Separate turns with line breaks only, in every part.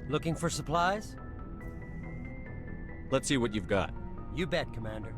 Looking for supplies?
Let's see what you've got.
You bet, Commander.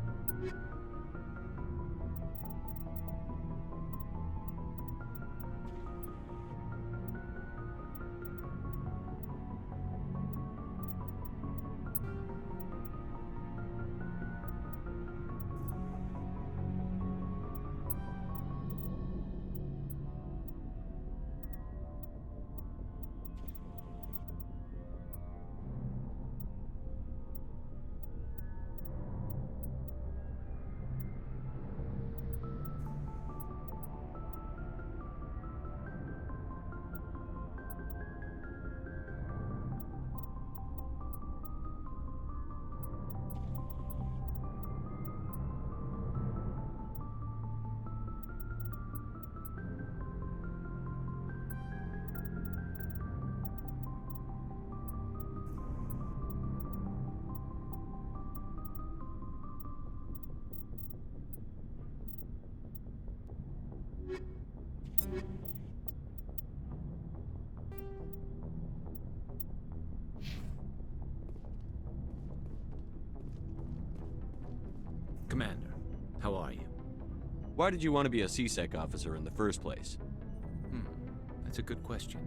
Commander, how are you?
Why did you want to be a CSEC officer in the first place?
That's a good question.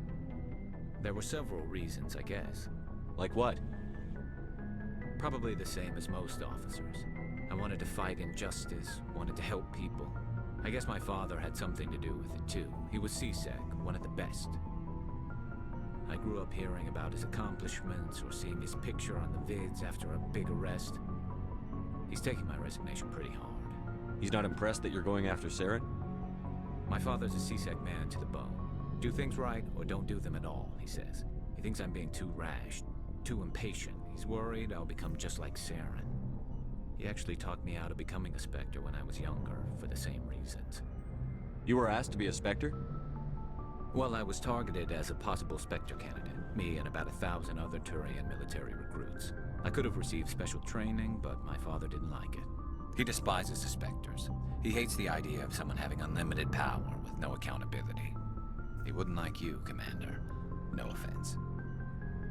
There were several reasons, I guess.
Like what?
Probably the same as most officers. I wanted to fight injustice, wanted to help people. I guess my father had something to do with it too. He was CSEC, one of the best. I grew up hearing about his accomplishments or seeing his picture on the vids after a big arrest. He's taking my resignation pretty hard.
He's not impressed that you're going after Saren?
My father's a CSEC man to the bone. Do things right or don't do them at all, he says. He thinks I'm being too rash, too impatient. He's worried I'll become just like Saren. He actually talked me out of becoming a Spectre when I was younger, for the same reasons.
You were asked to be a Spectre?
Well, I was targeted as a possible Spectre candidate. Me and about 1,000 other Turian military recruits. I could have received special training, but my father didn't like it. He despises the Spectres. He hates the idea of someone having unlimited power with no accountability. He wouldn't like you, Commander. No offense.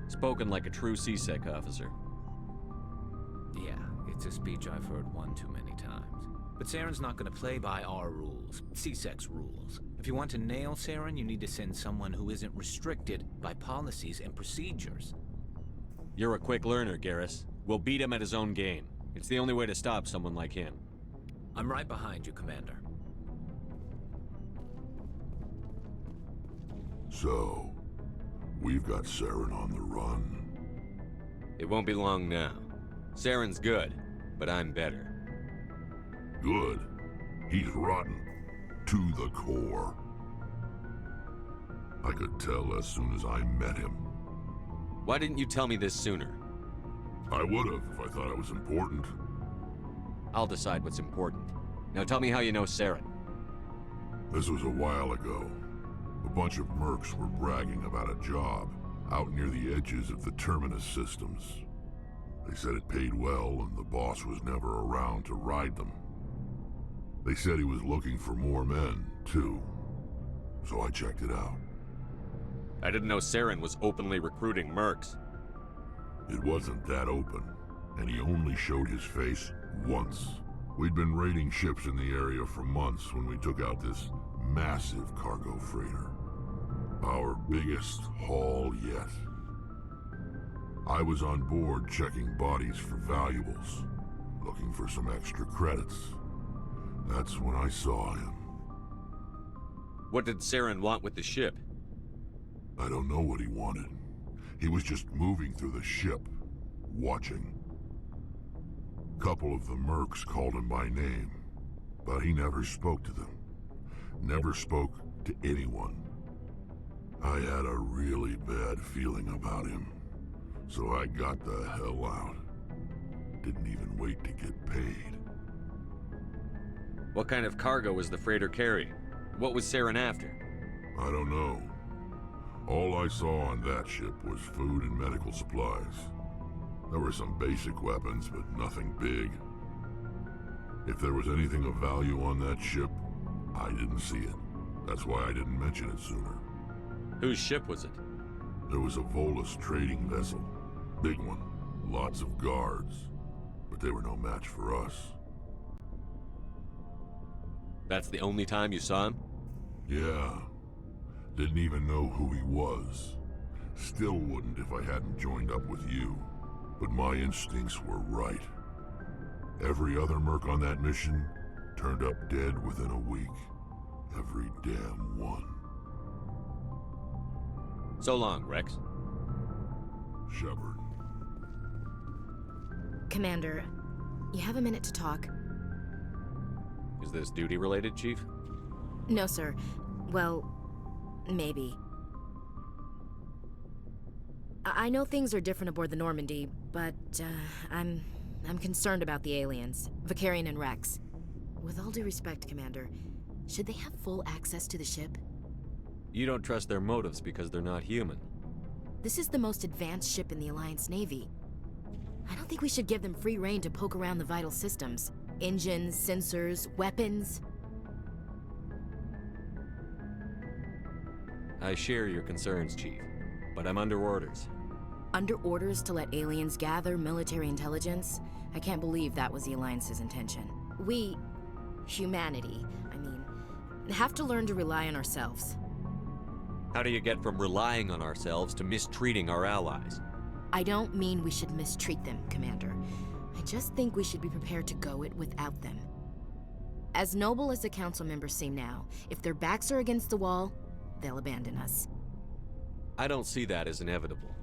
Spoken like a true CSEC officer.
Yeah, it's a speech I've heard one too many times. But Saren's not going to play by our rules, CSEC's rules. If you want to nail Saren, you need to send someone who isn't restricted by policies and procedures.
You're a quick learner, Garrus. We'll beat him at his own game. It's the only way to stop someone like him.
I'm right behind you, Commander.
So, we've got Saren on the run.
It won't be long now. Saren's good, but I'm better.
Good. He's rotten. To the core. I could tell as soon as I met him.
Why didn't you tell me this sooner?
I would have if I thought it was important.
I'll decide what's important. Now tell me how you know Saren.
This was a while ago. A bunch of mercs were bragging about a job out near the edges of the Terminus systems. They said it paid well and the boss was never around to ride them. They said he was looking for more men, too. So I checked it out.
I didn't know Saren was openly recruiting mercs.
It wasn't that open, and he only showed his face once. We'd been raiding ships in the area for months when we took out this massive cargo freighter. Our biggest haul yet. I was on board checking bodies for valuables. looking for some extra credits. That's when I saw him.
What did Saren want with the ship?
I don't know what he wanted. He was just moving through the ship, watching. Couple of the mercs called him by name, but he never spoke to them. Never spoke to anyone. I had a really bad feeling about him, so I got the hell out. Didn't even wait to get paid.
What kind of cargo was the freighter carrying? What was Saren after?
I don't know. All I saw on that ship was food and medical supplies. There were some basic weapons, but nothing big. If there was anything of value on that ship, I didn't see it. That's why I didn't mention it sooner.
Whose ship was it?
There was a Volus trading vessel. Big one. Lots of guards. But they were no match for us.
That's the only time you saw him?
Yeah. Didn't even know who he was. Still wouldn't if I hadn't joined up with you. But my instincts were right. Every other merc on that mission turned up dead within a week. Every damn one.
So long, Rex.
Shepard.
Commander, you have a minute to talk?
Is this duty-related, Chief?
No, sir. Well, maybe. I know things are different aboard the Normandy, but I'm concerned about the aliens, Vicarian and Rex. With all due respect, Commander, should they have full access to the ship?
You don't trust their motives because they're not human.
This is the most advanced ship in the Alliance Navy. I don't think we should give them free rein to poke around the vital systems. Engines, sensors, weapons.
I share your concerns, Chief, but I'm under orders.
Under orders to let aliens gather military intelligence? I can't believe that was the Alliance's intention. We, humanity, have to learn to rely on ourselves.
How do you get from relying on ourselves to mistreating our allies?
I don't mean we should mistreat them, Commander. I just think we should be prepared to go it without them. As noble as the Council members seem now, if their backs are against the wall, they'll abandon us.
I don't see that as inevitable.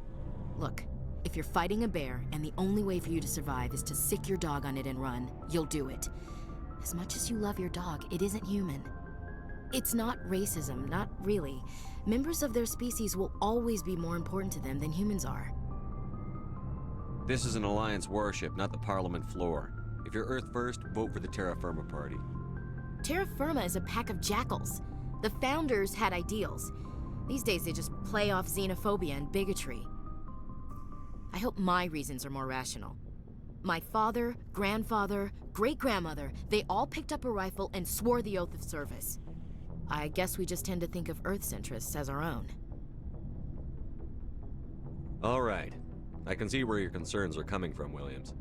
Look, if you're fighting a bear and the only way for you to survive is to sick your dog on it and run, you'll do it. As much as you love your dog, it isn't human. It's not racism, not really. Members of their species will always be more important to them than humans are.
This is an Alliance warship, not the Parliament floor. If you're Earth first, vote for the Terra Firma Party.
Terra Firma is a pack of jackals. The founders had ideals. These days they just play off xenophobia and bigotry. I hope my reasons are more rational. My father, grandfather, great-grandmother, they all picked up a rifle and swore the oath of service. I guess we just tend to think of Earth's interests as our own.
All right. I can see where your concerns are coming from, Williams.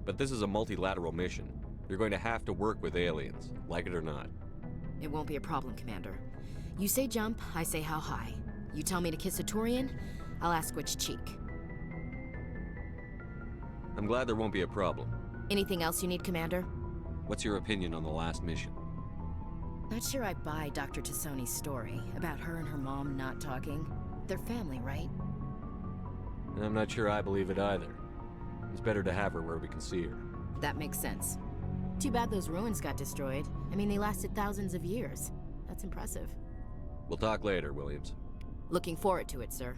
But this is a multilateral mission. You're going to have to work with aliens, like it or not.
It won't be a problem, Commander. You say jump, I say how high. You tell me to kiss a Turian, I'll ask which cheek.
I'm glad there won't be a problem.
Anything else you need, Commander?
What's your opinion on the last mission?
Not sure I buy Dr. Tassoni's story about her and her mom not talking. They're family, right?
I'm not sure I believe it either. It's better to have her where we can see her.
That makes sense. Too bad those ruins got destroyed. I mean, they lasted thousands of years. That's impressive.
We'll talk later, Williams.
Looking forward to it, sir.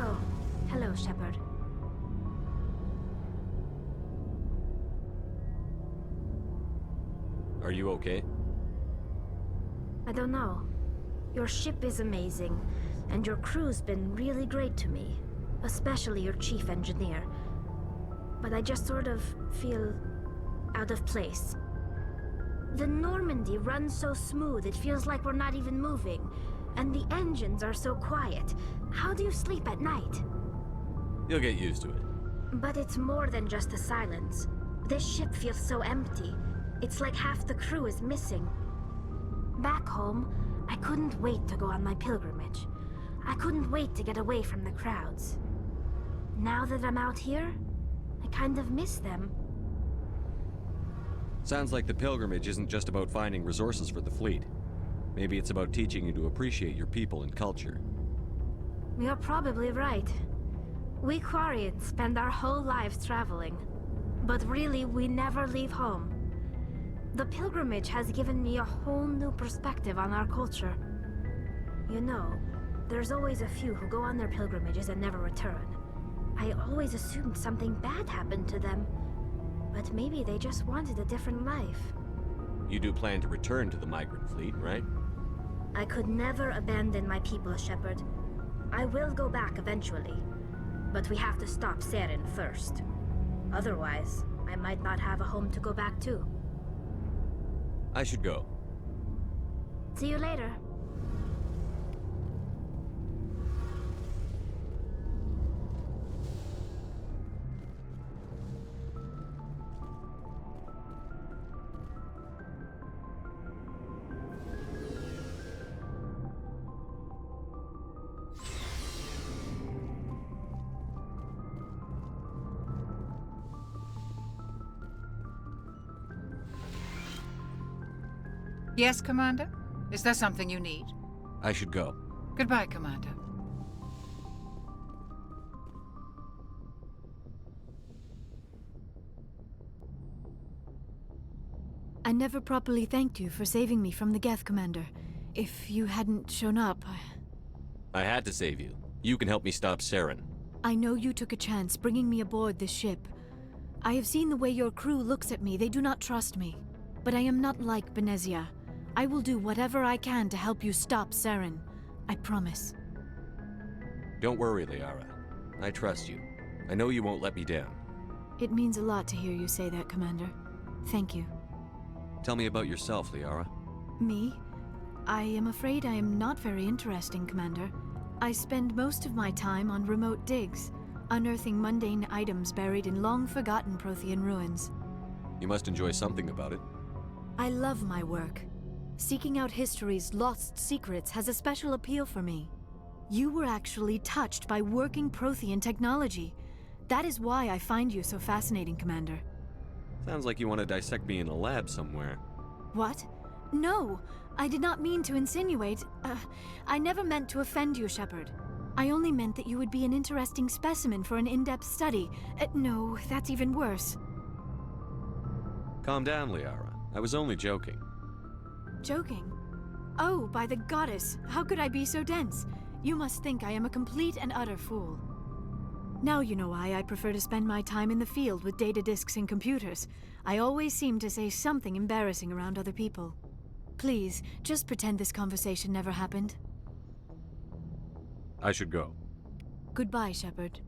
Oh, hello, Shepard.
Are you okay?
I don't know. Your ship is amazing, and your crew's been really great to me. Especially your chief engineer. But I just sort of feel out of place. The Normandy runs so smooth it feels like we're not even moving. And the engines are so quiet. How do you sleep at night?
You'll get used to it.
But it's more than just the silence. This ship feels so empty. It's like half the crew is missing. Back home, I couldn't wait to go on my pilgrimage. I couldn't wait to get away from the crowds. Now that I'm out here, I kind of miss them.
Sounds like the pilgrimage isn't just about finding resources for the fleet. Maybe it's about teaching you to appreciate your people and culture.
You're probably right. We Quarians spend our whole lives traveling. But really, we never leave home. The pilgrimage has given me a whole new perspective on our culture. You know, there's always a few who go on their pilgrimages and never return. I always assumed something bad happened to them. But maybe they just wanted a different life.
You do plan to return to the migrant fleet, right?
I could never abandon my people, Shepard. I will go back eventually. But we have to stop Saren first. Otherwise, I might not have a home to go back to.
I should go.
See you later.
Yes, Commander? Is there something you need?
I should go.
Goodbye, Commander.
I never properly thanked you for saving me from the Geth, Commander. If you hadn't shown up,
I had to save you. You can help me stop Saren.
I know you took a chance bringing me aboard this ship. I have seen the way your crew looks at me. They do not trust me. But I am not like Benezia. I will do whatever I can to help you stop Saren. I promise.
Don't worry, Liara. I trust you. I know you won't let me down.
It means a lot to hear you say that, Commander. Thank you.
Tell me about yourself, Liara.
Me? I am afraid I am not very interesting, Commander. I spend most of my time on remote digs, unearthing mundane items buried in long-forgotten Prothean ruins.
You must enjoy something about it.
I love my work. Seeking out history's lost secrets has a special appeal for me. You were actually touched by working Prothean technology. That is why I find you so fascinating, Commander.
Sounds like you want to dissect me in a lab somewhere.
What? No! I did not mean to insinuate. I never meant to offend you, Shepard. I only meant that you would be an interesting specimen for an in-depth study. No, that's even worse.
Calm down, Liara. I was only joking.
Joking? Oh, by the goddess, how could I be so dense? You must think I am a complete and utter fool. Now you know why I prefer to spend my time in the field with data disks and computers. I always seem to say something embarrassing around other people. Please, just pretend this conversation never happened.
I should go.
Goodbye, Shepard.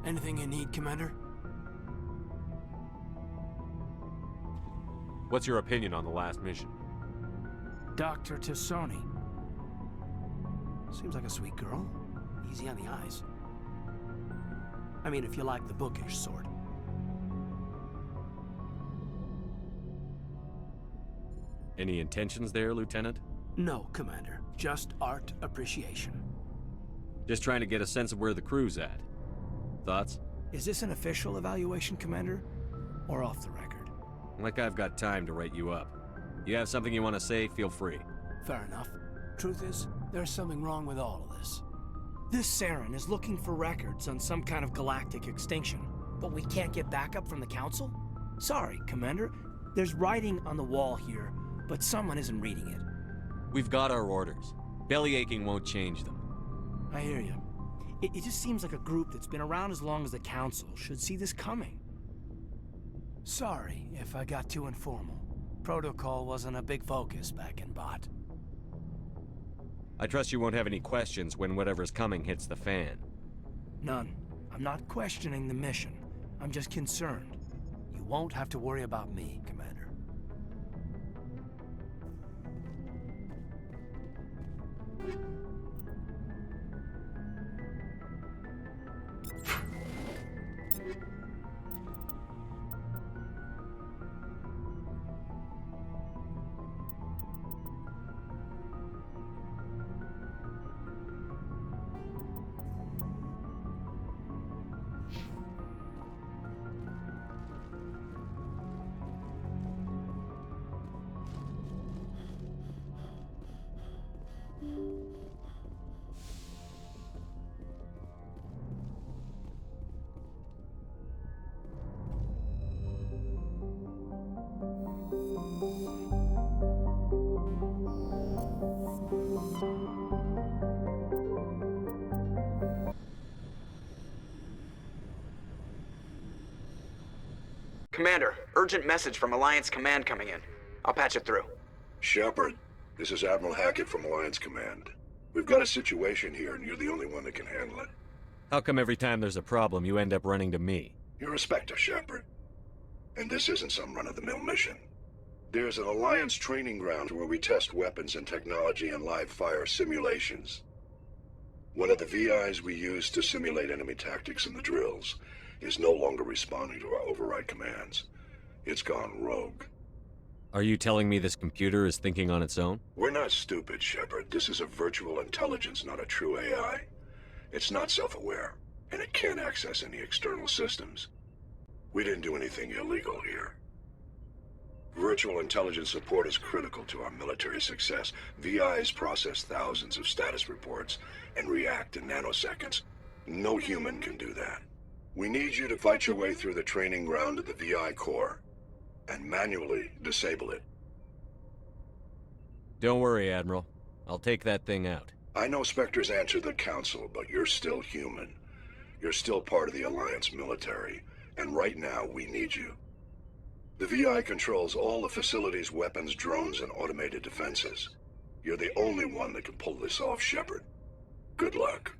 Anything you need, Commander?
What's your opinion on the last mission?
Dr. Tassoni. Seems like a sweet girl. Easy on the eyes. I mean, if you like the bookish sort.
Any intentions there, Lieutenant?
No, Commander. Just art appreciation.
Just trying to get a sense of where the crew's at. Thoughts?
Is this an official evaluation, Commander? Or off the record?
Like I've got time to write you up. You have something you want to say, feel free.
Fair enough. Truth is, there's something wrong with all of this. This Saren is looking for records on some kind of galactic extinction, but we can't get backup from the Council? Sorry, Commander. There's writing on the wall here, but someone isn't reading it.
We've got our orders. Belly aching won't change them.
I hear you. It just seems like a group that's been around as long as the Council should see this coming. Sorry if I got too informal. Protocol wasn't a big focus back in Bot.
I trust you won't have any questions when whatever's coming hits the fan.
None. I'm not questioning the mission. I'm just concerned. You won't have to worry about me, Commander.
Commander, urgent message from Alliance Command coming in. I'll patch it through.
Shepard, this is Admiral Hackett from Alliance Command. We've got a situation here, and you're the only one that can handle it.
How come every time there's a problem, you end up running to me?
You're a Spectre, Shepard. And this isn't some run-of-the-mill mission. There's an Alliance training ground where we test weapons and technology in live-fire simulations. One of the VIs we use to simulate enemy tactics in the drills is no longer responding to our override commands. It's gone rogue.
Are you telling me this computer is thinking on its own?
We're not stupid, Shepard. This is a virtual intelligence, not a true AI. It's not self-aware, and it can't access any external systems. We didn't do anything illegal here. Virtual intelligence support is critical to our military success. VIs process thousands of status reports and react in nanoseconds. No human can do that. We need you to fight your way through the training ground of the VI core and manually disable it.
Don't worry, Admiral. I'll take that thing out.
I know Spectres answered the Council, but you're still human. You're still part of the Alliance military, and right now we need you. The VI controls all the facility's weapons, drones, and automated defenses. You're the only one that can pull this off, Shepard. Good luck.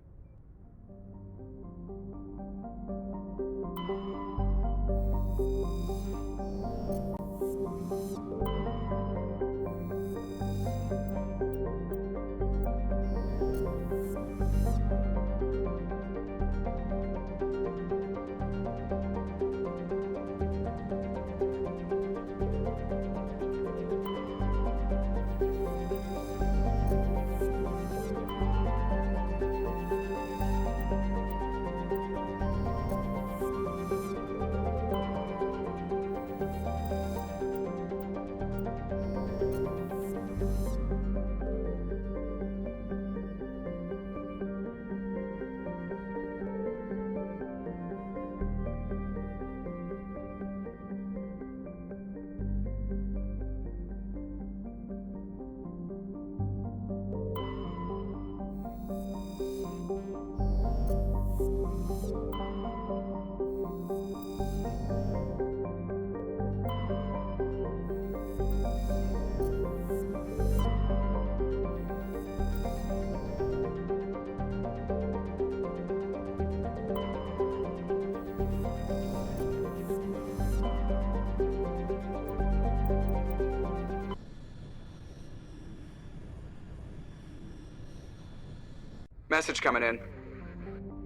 Message coming in.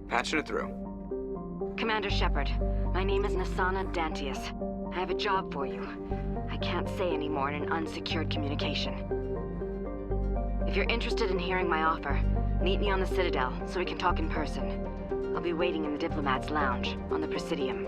Patching it through.
Commander Shepard, my name is Nasana Dantius. I have a job for you. I can't say any more in an unsecured communication. If you're interested in hearing my offer, meet me on the Citadel so we can talk in person. I'll be waiting in the Diplomat's Lounge on the Presidium.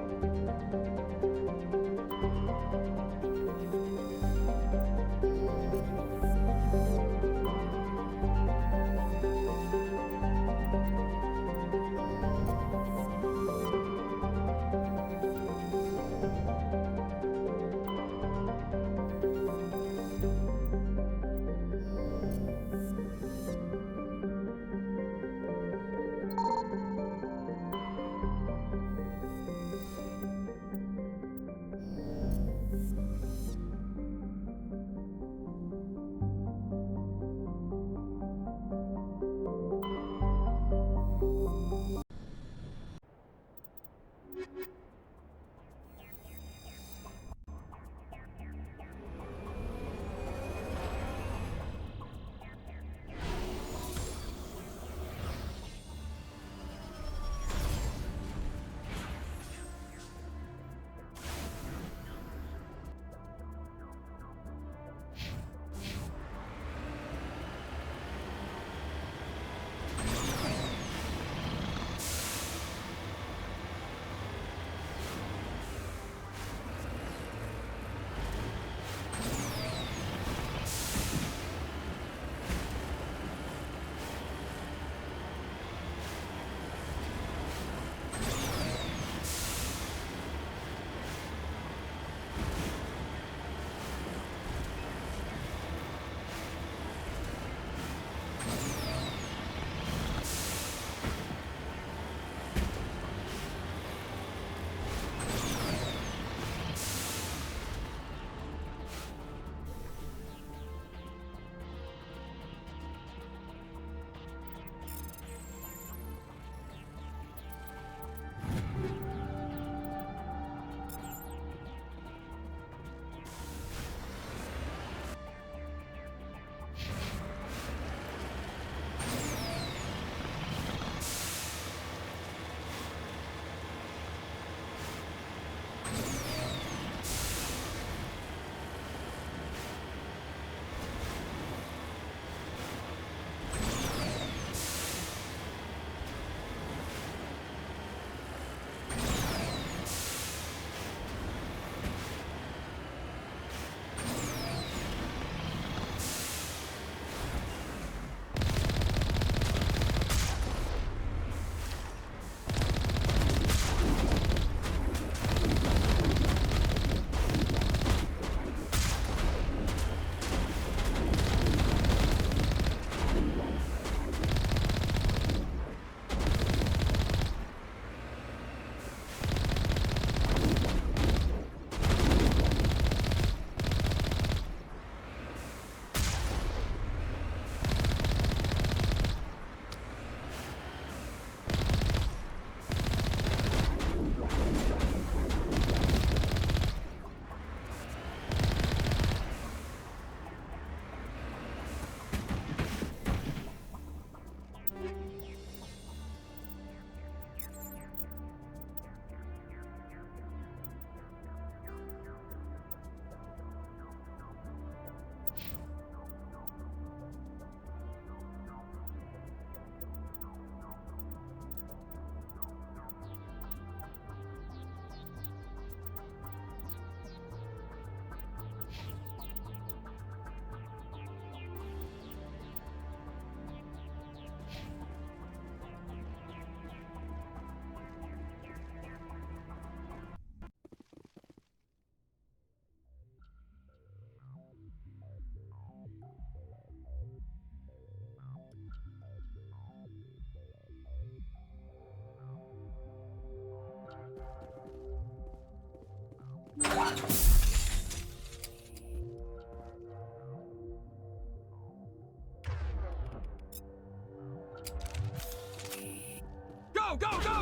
Go, go, go!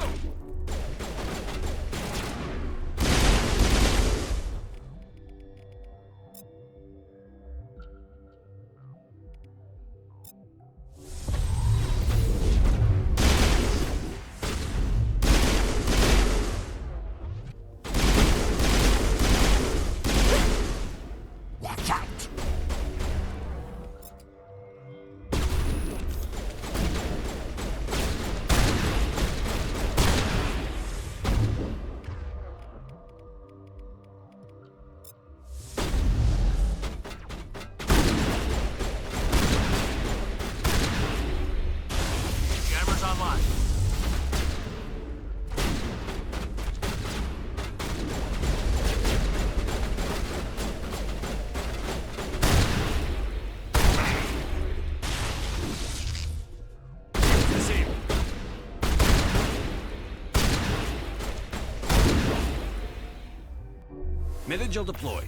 Vigil deployed.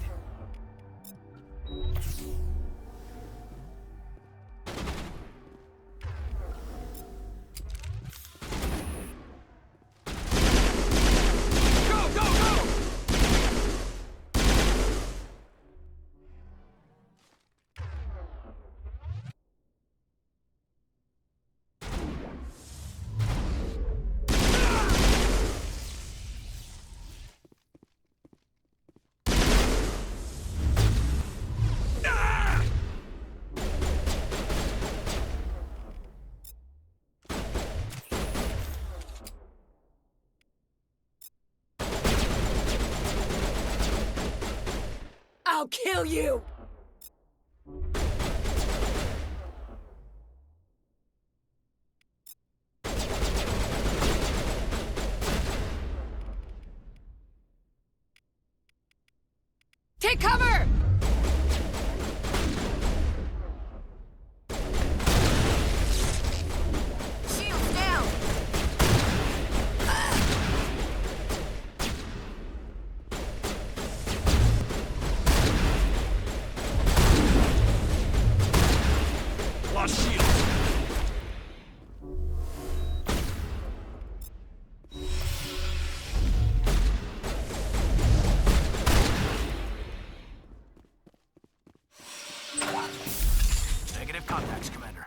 I'll kill you! Take cover! Shields down!
Lost shields. Negative contacts, Commander.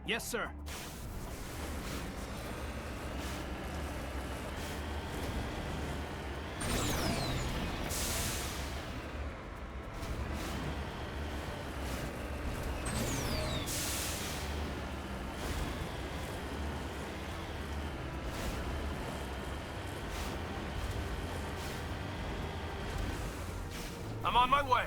Yes, sir. I'm on my way.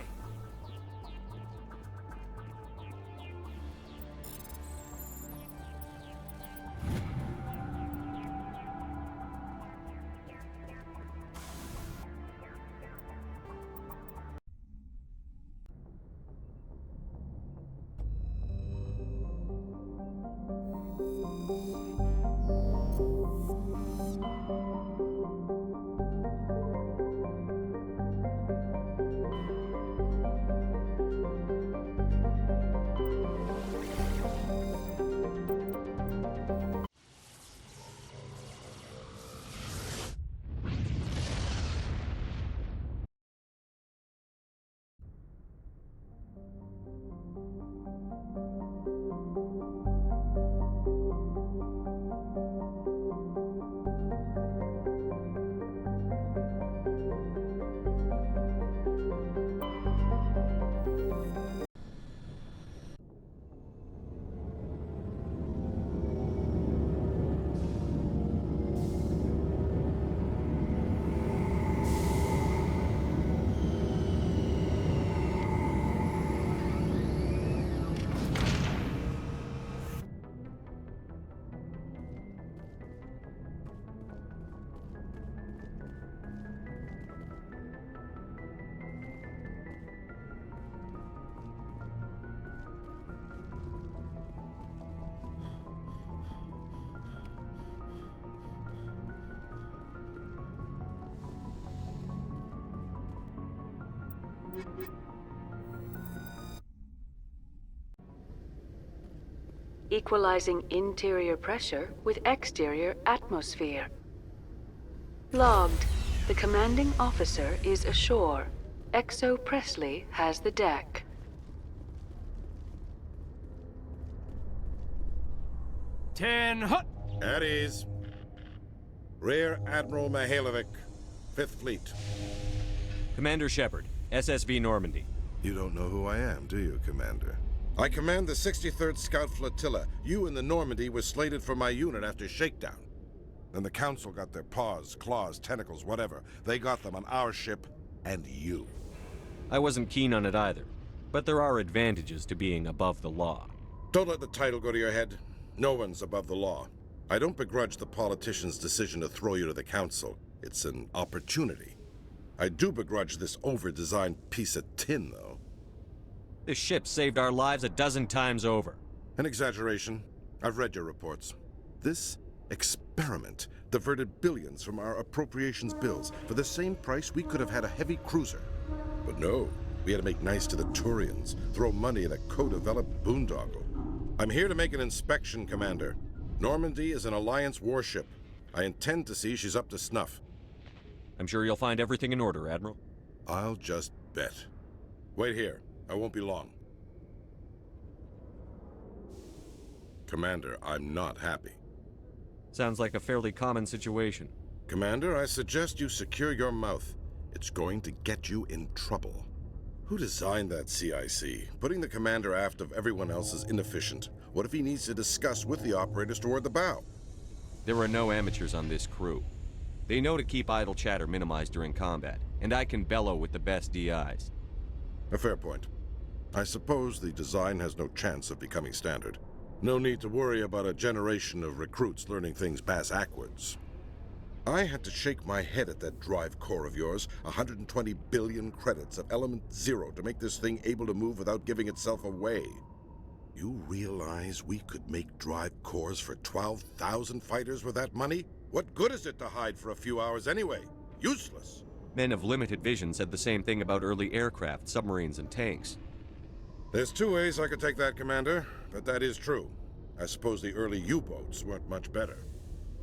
Equalizing interior pressure with exterior atmosphere. Logged. The commanding officer is ashore. Exo Presley has the deck.
At ease. Rear Admiral Mihailovic, 5th Fleet.
Commander Shepard, SSV Normandy.
You don't know who I am, do you, Commander? I command the 63rd Scout Flotilla. You and the Normandy were slated for my unit after shakedown. Then the Council got their paws, claws, tentacles, whatever. They got them on our ship, and you.
I wasn't keen on it either, but there are advantages to being above the law.
Don't let the title go to your head. No one's above the law. I don't begrudge the politician's decision to throw you to the Council. It's an opportunity. I do begrudge this over-designed piece of tin, though.
This ship saved our lives a dozen times over.
An exaggeration. I've read your reports. This experiment diverted billions from our appropriations bills. For the same price, we could have had a heavy cruiser. But no, we had to make nice to the Turians, throw money at a co-developed boondoggle. I'm here to make an inspection, Commander. Normandy is an Alliance warship. I intend to see she's up to snuff.
I'm sure you'll find everything in order, Admiral.
I'll just bet. Wait here. I won't be long. Commander, I'm not happy.
Sounds like a fairly common situation.
Commander, I suggest you secure your mouth. It's going to get you in trouble. Who designed that CIC? Putting the commander aft of everyone else is inefficient. What if he needs to discuss with the operators toward the bow?
There are no amateurs on this crew. They know to keep idle chatter minimized during combat, and I can bellow with the best DIs.
A fair point. I suppose the design has no chance of becoming standard. No need to worry about a generation of recruits learning things bass-ackwards. I had to shake my head at that drive core of yours. 120 billion credits of element 0 to make this thing able to move without giving itself away. You realize we could make drive cores for 12,000 fighters with that money? What good is it to hide for a few hours anyway? Useless.
Men of limited vision said the same thing about early aircraft, submarines, and tanks.
There's two ways I could take that, Commander, but that is true. I suppose the early U-boats weren't much better.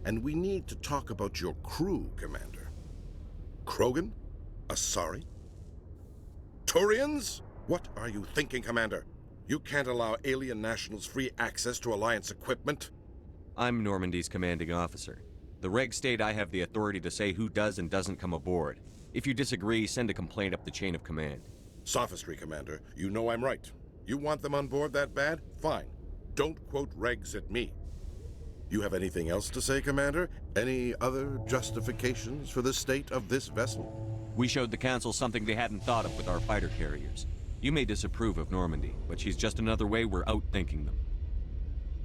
And we need to talk about your crew, Commander. Krogan? Asari? Turians? What are you thinking, Commander? You can't allow alien nationals free access to Alliance equipment?
I'm Normandy's commanding officer. The reg state I have the authority to say who does and doesn't come aboard. If you disagree, send a complaint up the chain of command.
Sophistry, Commander. You know I'm right. You want them on board that bad? Fine. Don't quote regs at me. You have anything else to say, Commander? Any other justifications for the state of this vessel?
We showed the Council something they hadn't thought of with our fighter carriers. You may disapprove of Normandy, but she's just another way we're outthinking them.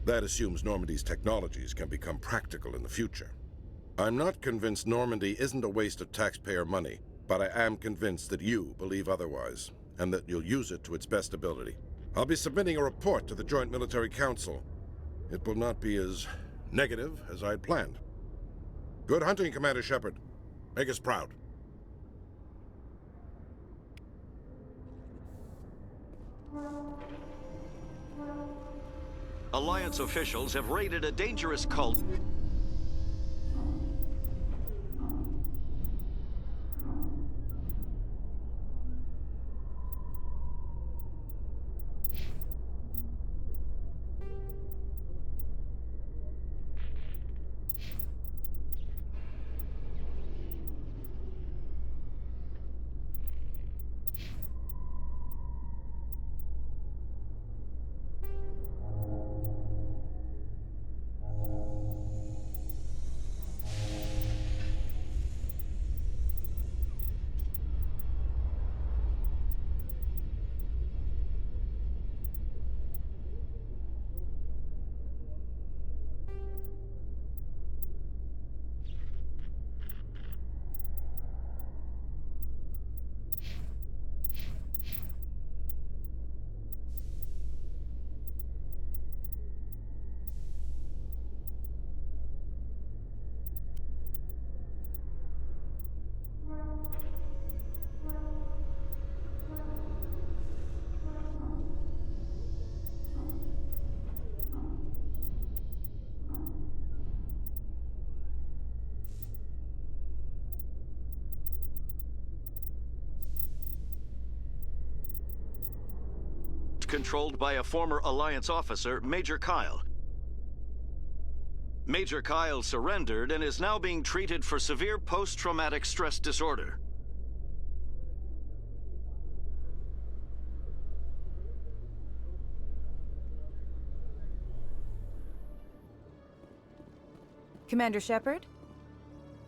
That assumes Normandy's technologies can become practical in the future. I'm not convinced Normandy isn't a waste of taxpayer money, but I am convinced that you believe otherwise, and that you'll use it to its best ability. I'll be submitting a report to the Joint Military Council. It will not be as negative as I'd planned. Good hunting, Commander Shepard. Make us proud.
Alliance officials have raided a dangerous cult. Controlled by a former Alliance officer, Major Kyle. Major Kyle surrendered and is now being treated for severe post-traumatic stress disorder.
Commander Shepard?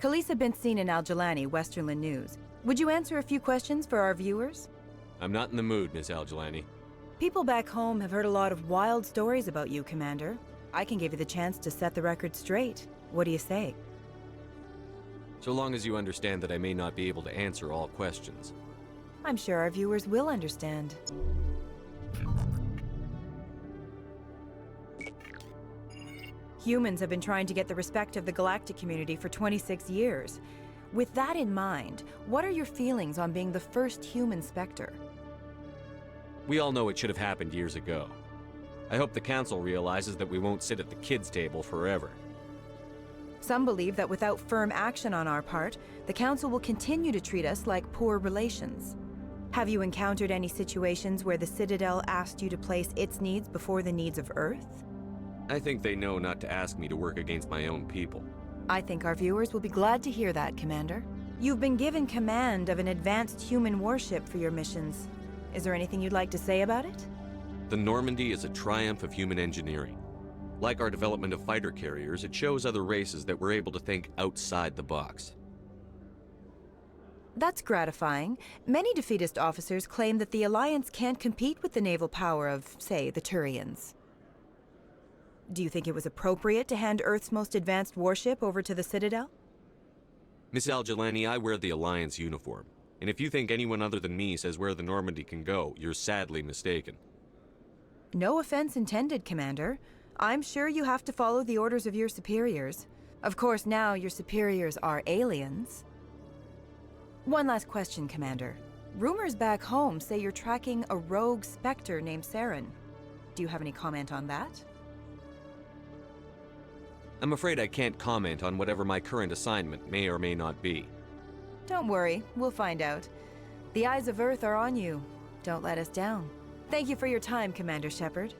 Khaleesa been seen in Al-Jalani, Westerland News. Would you answer a few questions for our viewers?
I'm not in the mood, Miss Al-Jalani.
People back home have heard a lot of wild stories about you, Commander. I can give you the chance to set the record straight. What do you say?
So long as you understand that I may not be able to answer all questions.
I'm sure our viewers will understand. Humans have been trying to get the respect of the galactic community for 26 years. With that in mind, what are your feelings on being the first human Spectre?
We all know it should have happened years ago. I hope the Council realizes that we won't sit at the kids' table forever.
Some believe that without firm action on our part, the Council will continue to treat us like poor relations. Have you encountered any situations where the Citadel asked you to place its needs before the needs of Earth?
I think they know not to ask me to work against my own people.
I think our viewers will be glad to hear that, Commander. You've been given command of an advanced human warship for your missions. Is there anything you'd like to say about it?
The Normandy is a triumph of human engineering. Like our development of fighter carriers, it shows other races that we're able to think outside the box.
That's gratifying. Many defeatist officers claim that the Alliance can't compete with the naval power of, say, the Turians. Do you think it was appropriate to hand Earth's most advanced warship over to the Citadel?
Miss Al-Jalani, I wear the Alliance uniform. And if you think anyone other than me says where the Normandy can go, you're sadly mistaken.
No offense intended, Commander. I'm sure you have to follow the orders of your superiors. Of course, now your superiors are aliens. One last question, Commander. Rumors back home say you're tracking a rogue Spectre named Saren. Do you have any comment on that?
I'm afraid I can't comment on whatever my current assignment may or may not be.
Don't worry, we'll find out. The eyes of Earth are on you. Don't let us down. Thank you for your time, Commander Shepard.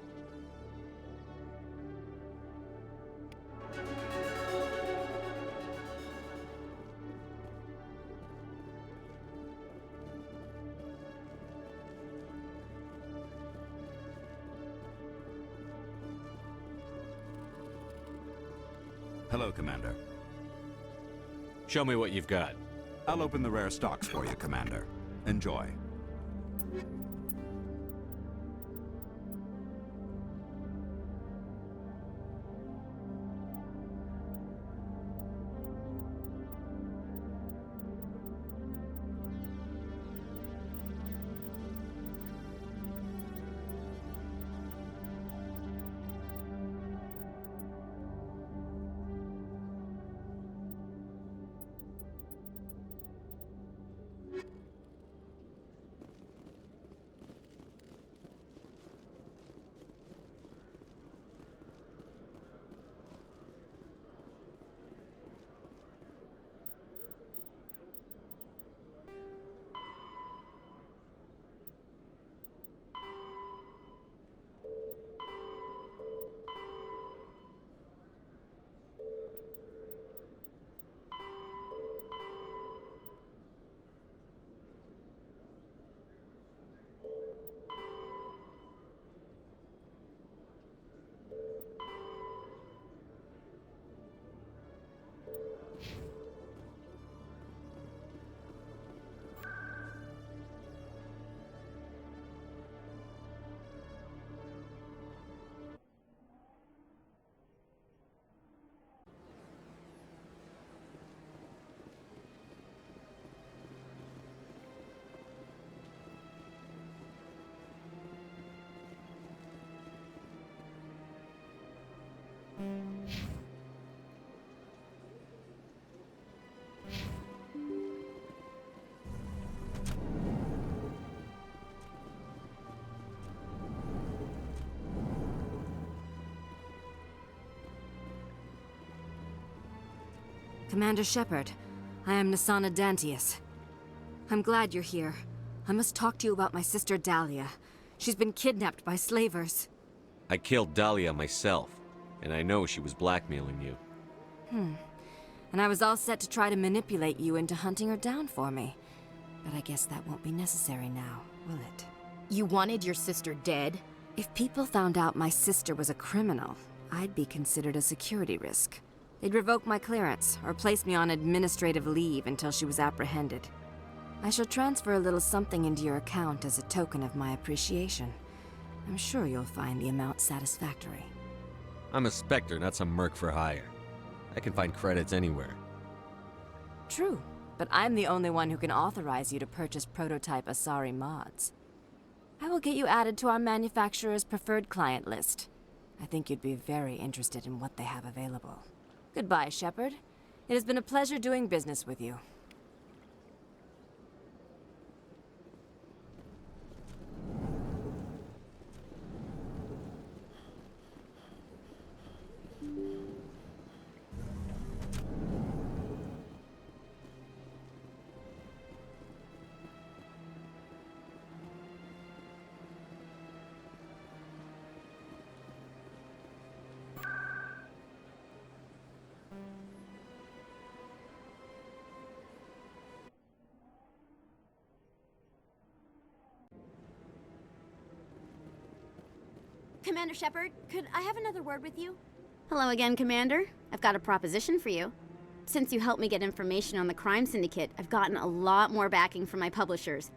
Hello, Commander.
Show me what you've got.
I'll open the rare stocks for you, Commander. Enjoy.
Commander Shepard, I am Nasana Dantius. I'm glad you're here. I must talk to you about my sister Dahlia. She's been kidnapped by slavers.
I killed Dahlia myself, and I know she was blackmailing you.
And I was all set to try to manipulate you into hunting her down for me. But I guess that won't be necessary now, will it?
You wanted your sister dead?
If people found out my sister was a criminal, I'd be considered a security risk. They'd revoke my clearance, or place me on administrative leave until she was apprehended. I shall transfer a little something into your account as a token of my appreciation. I'm sure you'll find the amount satisfactory.
I'm a Spectre, not some merc for hire. I can find credits anywhere.
True, but I'm the only one who can authorize you to purchase prototype Asari mods. I will get you added to our manufacturer's preferred client list. I think you'd be very interested in what they have available. Goodbye, Shepard. It has been a pleasure doing business with you.
Commander Shepard, could I have another word with you? Hello again, Commander. I've got a proposition for you. Since you helped me get information on the crime syndicate, I've gotten a lot more backing from my publishers.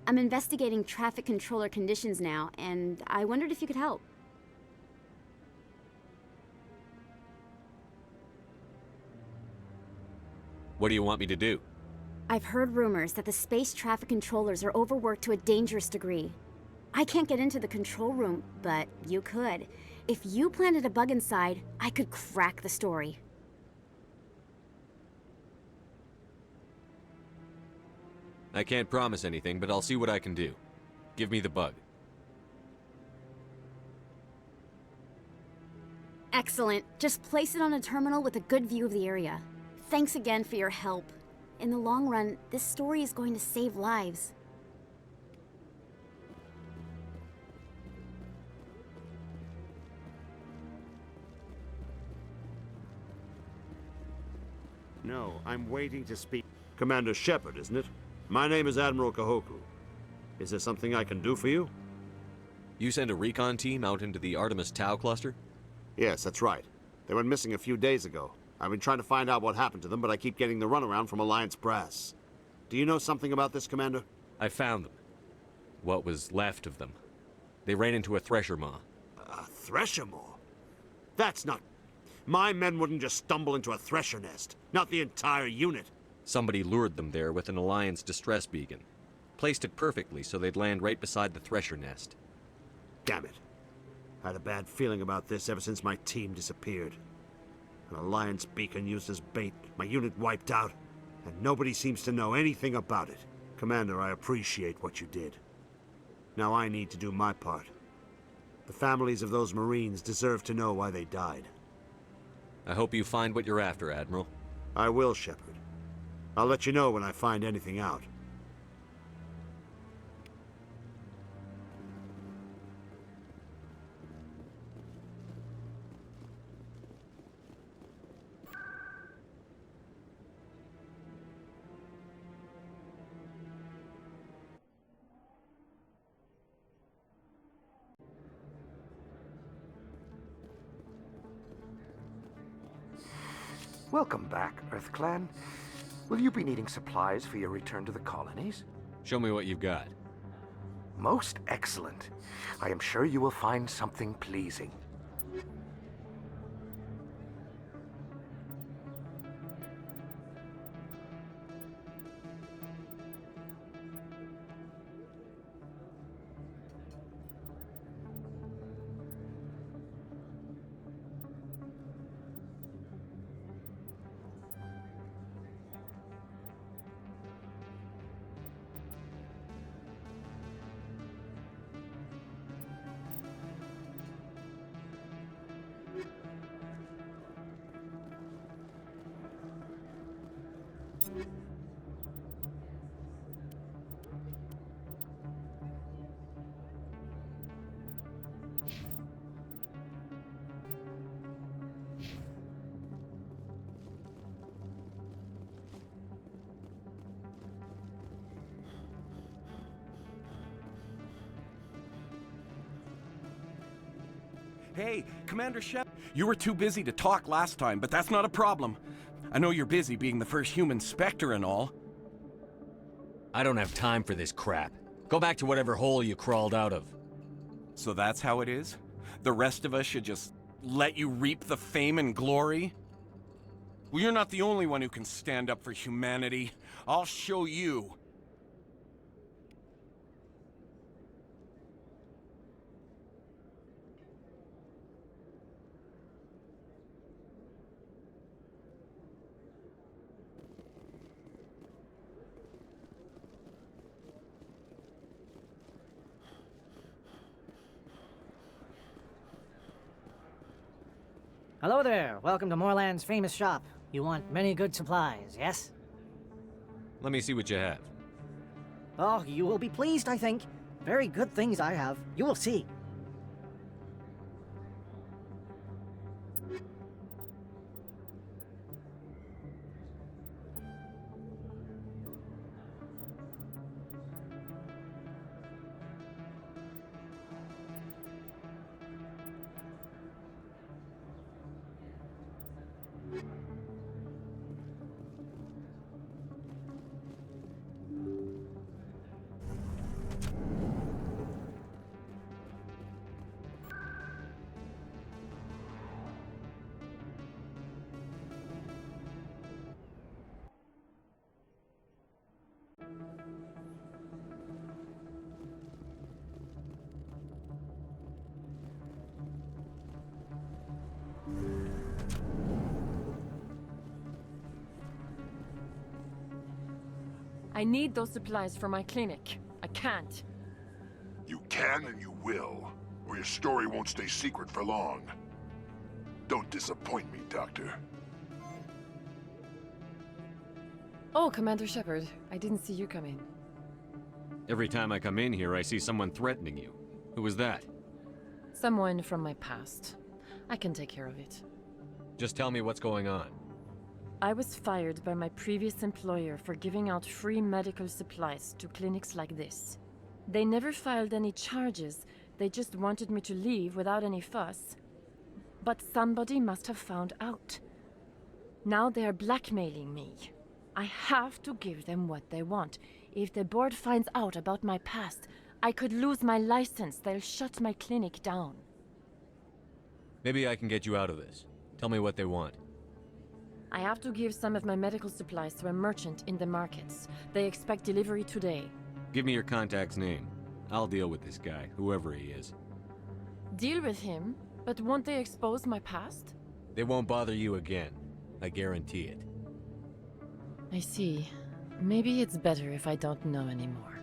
I'm investigating traffic controller conditions now, and I wondered if you could help.
What do you want me to do?
I've heard rumors that the space traffic controllers are overworked to a dangerous degree. I can't get into the control room, but you could. If you planted a bug inside, I could crack the story.
I can't promise anything, but I'll see what I can do. Give me the bug.
Excellent. Just place it on a terminal with a good view of the area. Thanks again for your help. In the long run, this story is going to save lives.
No, I'm waiting to speak. Commander Shepard, isn't it? My name is Admiral Kahoku. Is there something I can do for you?
You send a recon team out into the Artemis Tau cluster?
Yes, that's right. They went missing a few days ago. I've been trying to find out what happened to them, but I keep getting the runaround from Alliance brass. Do you know something about this, Commander?
I found them. What was left of them. They ran into a thresher maw.
A thresher maw? That's not... My men wouldn't just stumble into a thresher nest. Not the entire unit.
Somebody lured them there with an Alliance distress beacon. Placed it perfectly so they'd land right beside the thresher nest.
Damn it. I had a bad feeling about this ever since my team disappeared. An Alliance beacon used as bait, my unit wiped out, and nobody seems to know anything about it. Commander, I appreciate what you did. Now I need to do my part. The families of those Marines deserve to know why they died.
I hope you find what you're after, Admiral.
I will, Shepard. I'll let you know when I find anything out.
Welcome back, EarthClan. Will you be needing supplies for your return to the colonies?
Show me what you've got.
Most excellent. I am sure you will find something pleasing.
Hey, Commander Shep, you were too busy to talk last time, but that's not a problem. I know you're busy being the first human Spectre and all.
I don't have time for this crap. Go back to whatever hole you crawled out of.
So that's how it is? The rest of us should just let you reap the fame and glory? Well, you're not the only one who can stand up for humanity. I'll show you.
Hello there. Welcome to Moorland's famous shop. You want many good supplies, yes?
Let me see what you have.
Oh, you will be pleased, I think. Very good things I have. You will see.
I need those supplies for my clinic. I can't.
You can and you will, or your story won't stay secret for long. Don't disappoint me, Doctor.
Oh, Commander Shepard, I didn't see you come in.
Every time I come in here, I see someone threatening you. Who was that?
Someone from my past. I can take care of it.
Just tell me what's going on.
I was fired by my previous employer for giving out free medical supplies to clinics like this. They never filed any charges, they just wanted me to leave without any fuss. But somebody must have found out. Now they are blackmailing me. I have to give them what they want. If the board finds out about my past, I could lose my license. They'll shut my clinic down.
Maybe I can get you out of this. Tell me what they want.
I have to give some of my medical supplies to a merchant in the markets. They expect delivery today.
Give me your contact's name. I'll deal with this guy, whoever he is.
Deal with him? But won't they expose my past?
They won't bother you again. I guarantee it.
I see. Maybe it's better if I don't know anymore.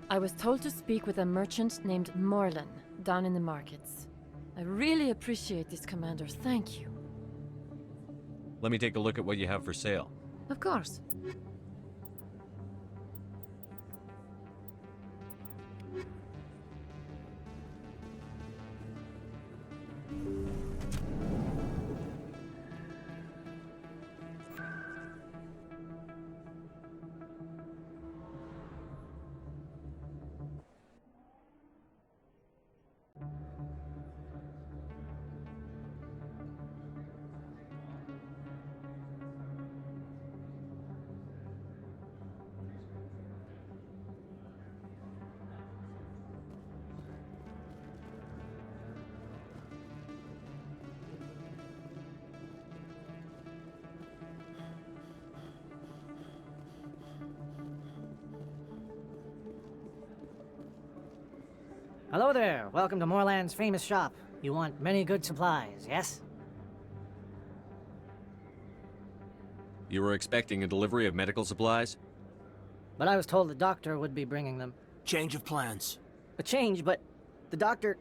I was told to speak with a merchant named Morlan, down in the markets. I really appreciate this, Commander. Thank you.
Let me take a look at what you have for sale.
Of course.
Hello there. Welcome to Moorland's famous shop. You want many good supplies, yes?
You were expecting a delivery of medical supplies?
But I was told the doctor would be bringing them.
Change of plans.
A change, but the doctor...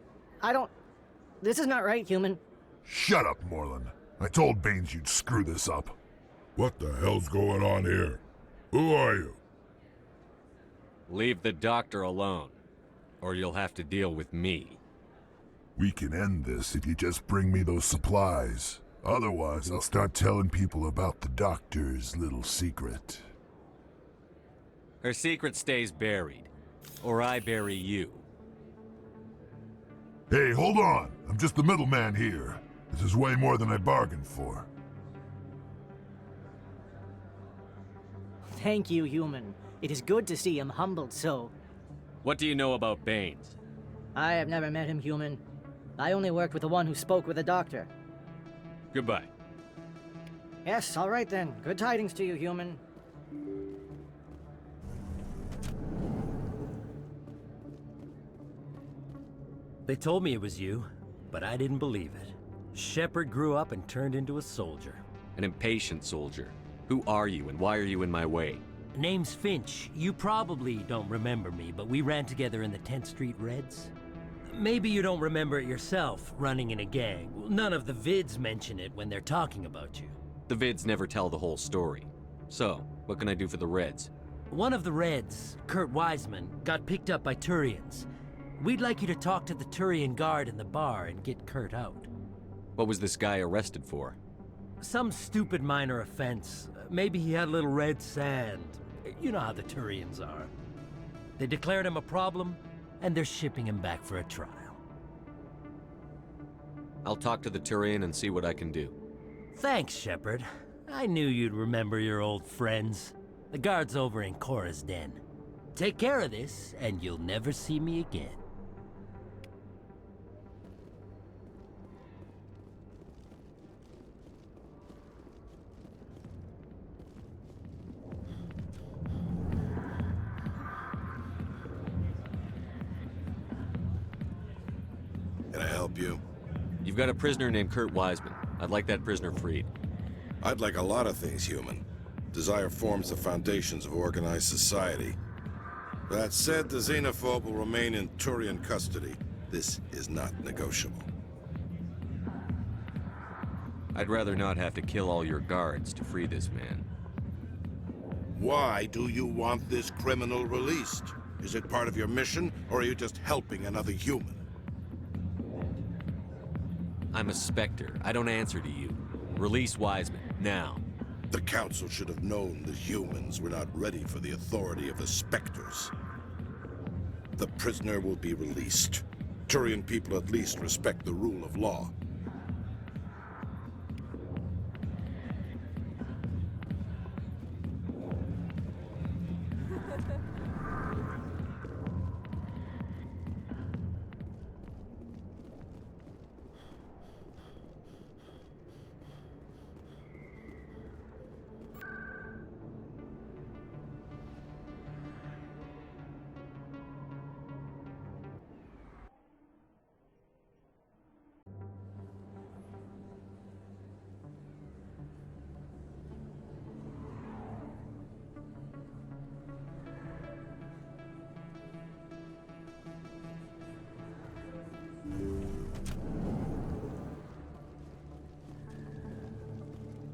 This is not right, human.
Shut up, Morlan. I told Baines you'd screw this up.
What the hell's going on here? Who are you?
Leave the doctor alone, or you'll have to deal with me.
We can end this if you just bring me those supplies. Otherwise, I'll start telling people about the doctor's little secret.
Her secret stays buried, or I bury you.
Hey, hold on! I'm just the middleman here. This is way more than I bargained for.
Thank you, human. It is good to see him humbled so.
What do you know about Baines?
I have never met him, human. I only worked with the one who spoke with the doctor.
Goodbye.
Yes, all right then. Good tidings to you, human.
They told me it was you, but I didn't believe it. Shepard grew up and turned into a soldier.
An impatient soldier. Who are you and why are you in my way?
Name's Finch. You probably don't remember me, but we ran together in the 10th Street Reds. Maybe you don't remember it yourself, running in a gang. None of the vids mention it when they're talking about you.
The vids never tell the whole story. So, what can I do for the Reds?
One of the Reds, Kurt Wiseman, got picked up by Turians. We'd like you to talk to the Turian guard in the bar and get Kurt out.
What was this guy arrested for?
Some stupid minor offense. Maybe he had a little red sand. You know how the Turians are. They declared him a problem, and they're shipping him back for a trial.
I'll talk to the Turian and see what I can do.
Thanks, Shepard. I knew you'd remember your old friends. The guard's over in Cora's den. Take care of this, and you'll never see me again.
Can I help you?
You've got a prisoner named Kurt Wiseman. I'd like that prisoner freed.
I'd like a lot of things, human. Desire forms the foundations of organized society. That said, the xenophobe will remain in Turian custody. This is not negotiable.
I'd rather not have to kill all your guards to free this man.
Why do you want this criminal released? Is it part of your mission, or are you just helping another human?
I'm a Spectre. I don't answer to you. Release Wiseman, now.
The Council should have known the humans were not ready for the authority of the Spectres. The prisoner will be released. Turian people at least respect the rule of law.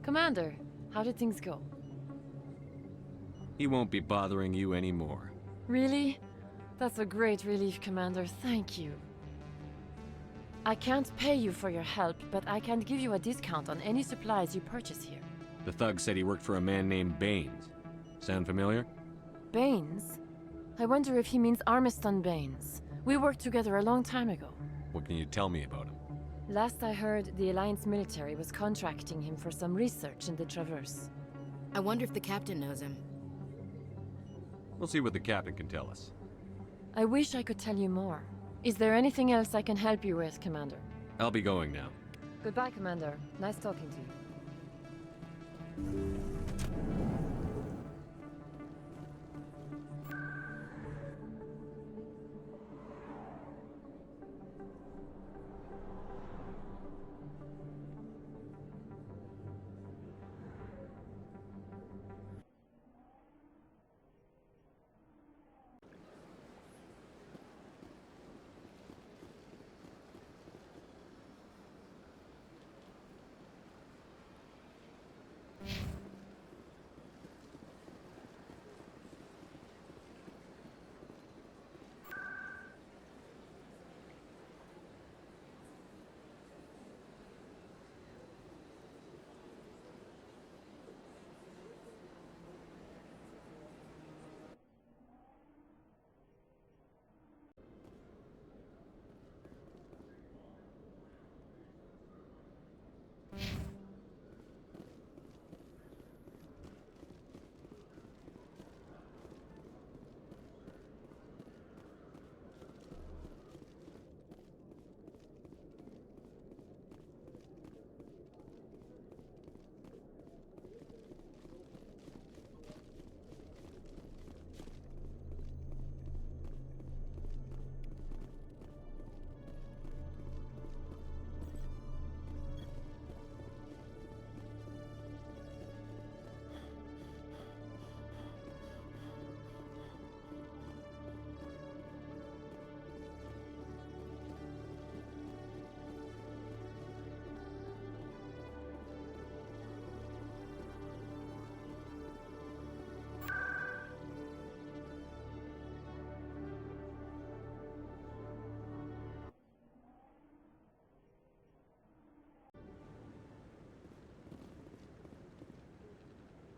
Commander, how did things go?
He won't be bothering you anymore.
Really? That's a great relief, Commander. Thank you. I can't pay you for your help, but I can give you a discount on any supplies you purchase here.
The thug said he worked for a man named Baines. Sound familiar?
Baines? I wonder if he means Armiston Baines. We worked together a long time ago.
What can you tell me about him?
Last I heard, the Alliance military was contracting him for some research in the Traverse.
I wonder if the captain knows him.
We'll see what the captain can tell us.
I wish I could tell you more. Is there anything else I can help you with, Commander?
I'll be going now.
Goodbye, Commander. Nice talking to you.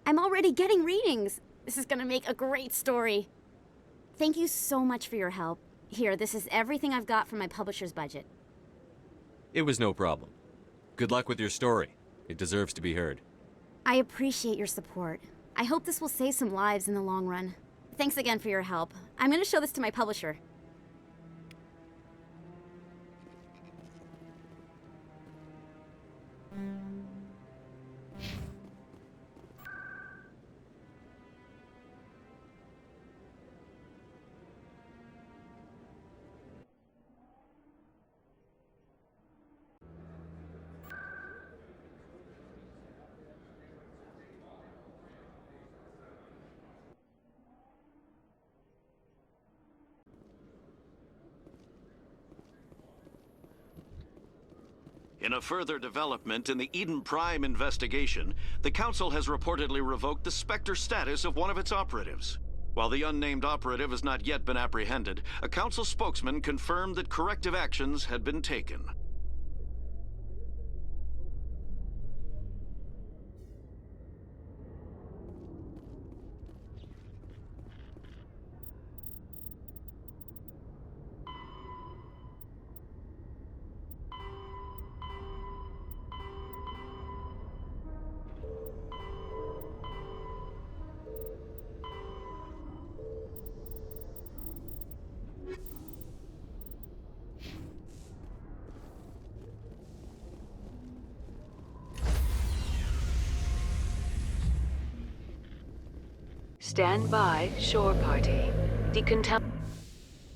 I'm already getting readings. This is gonna make a great story. Thank you so much for your help. Here, this is everything I've got from my publisher's budget.
It was no problem. Good luck with your story. It deserves to be heard.
I appreciate your support. I hope this will save some lives in the long run. Thanks again for your help. I'm gonna show this to my publisher.
In a further development in the Eden Prime investigation, the Council has reportedly revoked the Spectre status of one of its operatives. While the unnamed operative has not yet been apprehended, a Council spokesman confirmed that corrective actions had been taken.
Stand by, shore party. Decontam...